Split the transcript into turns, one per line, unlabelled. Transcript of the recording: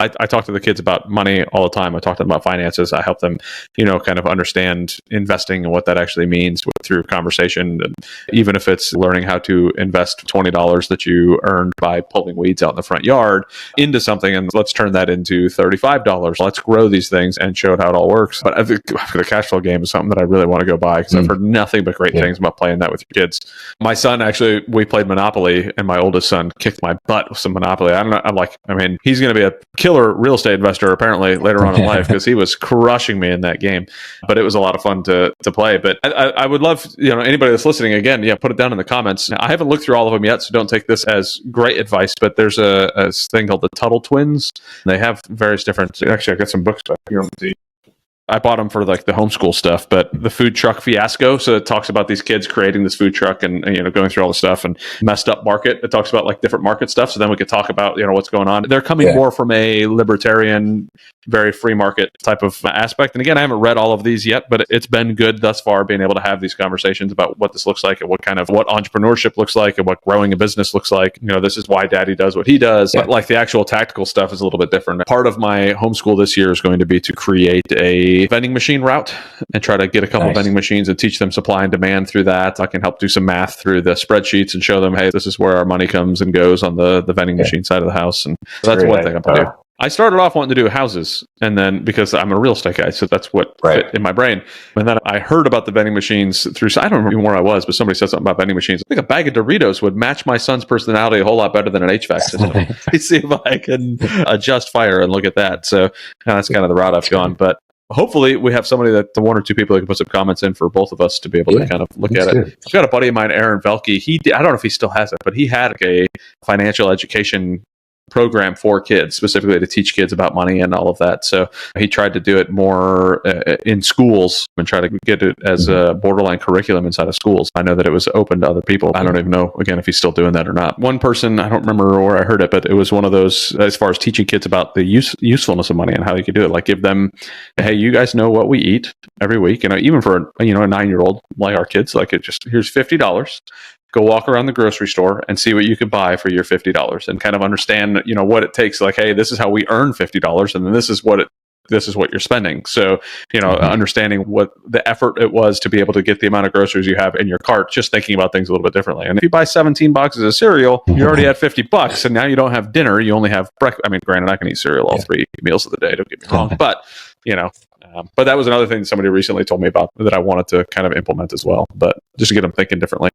I talk to the kids about money all the time. I talk to them about finances. I help them, kind of understand investing and what that actually means through conversation. And even if it's learning how to invest $20 that you earned by pulling weeds out in the front yard into something, and let's turn that into $35. Let's grow these things and show it how it all works. But I think the cash flow game is something that I really want to go buy, because I've heard nothing but great things about playing that with your kids. My son, actually, we played Monopoly, and my oldest son kicked my butt with some Monopoly. I don't know. He's going to be a killer real estate investor apparently later on in life, because he was crushing me in that game. But it was a lot of fun to play. But I would love, anybody that's listening, again, put it down in the comments. I haven't looked through all of them yet, so don't take this as great advice. But there's a thing called the Tuttle Twins. They have various different. Actually, I got some books back here. I bought them for like the homeschool stuff, but the food truck fiasco. So it talks about these kids creating this food truck and going through all the stuff, and messed up market. It talks about like different market stuff. So then we could talk about, what's going on. They're coming more from a libertarian, very free market type of aspect. And again, I haven't read all of these yet, but it's been good thus far being able to have these conversations about what this looks like and what entrepreneurship looks like and what growing a business looks like. This is why Daddy does what he does. But like the actual tactical stuff is a little bit different. Part of my homeschool this year is going to be to create a vending machine route and try to get a couple of vending machines and teach them supply and demand through that. I can help do some math through the spreadsheets and show them, hey, this is where our money comes and goes on the vending machine side of the house. And so that's one thing I'm going to do. I started off wanting to do houses, and then because I'm a real estate guy, so that's what fit in my brain. And then I heard about the vending machines I don't remember where I was, but somebody said something about vending machines. I think a bag of Doritos would match my son's personality a whole lot better than an HVAC system. Let's see if I can adjust fire and look at that. So that's kind of the route I've gone. But hopefully we have somebody the one or two people that can put some comments in for both of us to be able to kind of look at it. I've got a buddy of mine, Aaron Velke. I don't know if he still has it, but he had a financial education program for kids, specifically to teach kids about money and all of that. So he tried to do it more in schools and try to get it as a borderline curriculum inside of schools. I know that it was open to other people. I don't even know, again, if he's still doing that or not. One person, I don't remember where I heard it, but it was one of those, as far as teaching kids about the usefulness of money and how you could do it. Like give them, hey, you guys know what we eat every week. Even for a 9-year-old like our kids, like here's $50. Go walk around the grocery store and see what you could buy for your $50 and kind of understand, what it takes. Like, hey, this is how we earn $50, and then this is what you're spending. So, understanding what the effort it was to be able to get the amount of groceries you have in your cart, just thinking about things a little bit differently. And if you buy 17 boxes of cereal, you already had $50, and now you don't have dinner. You only have breakfast. I mean, granted, I can eat cereal all 3 meals of the day. Don't get me wrong, but but that was another thing somebody recently told me about that I wanted to kind of implement as well. But just to get them thinking differently.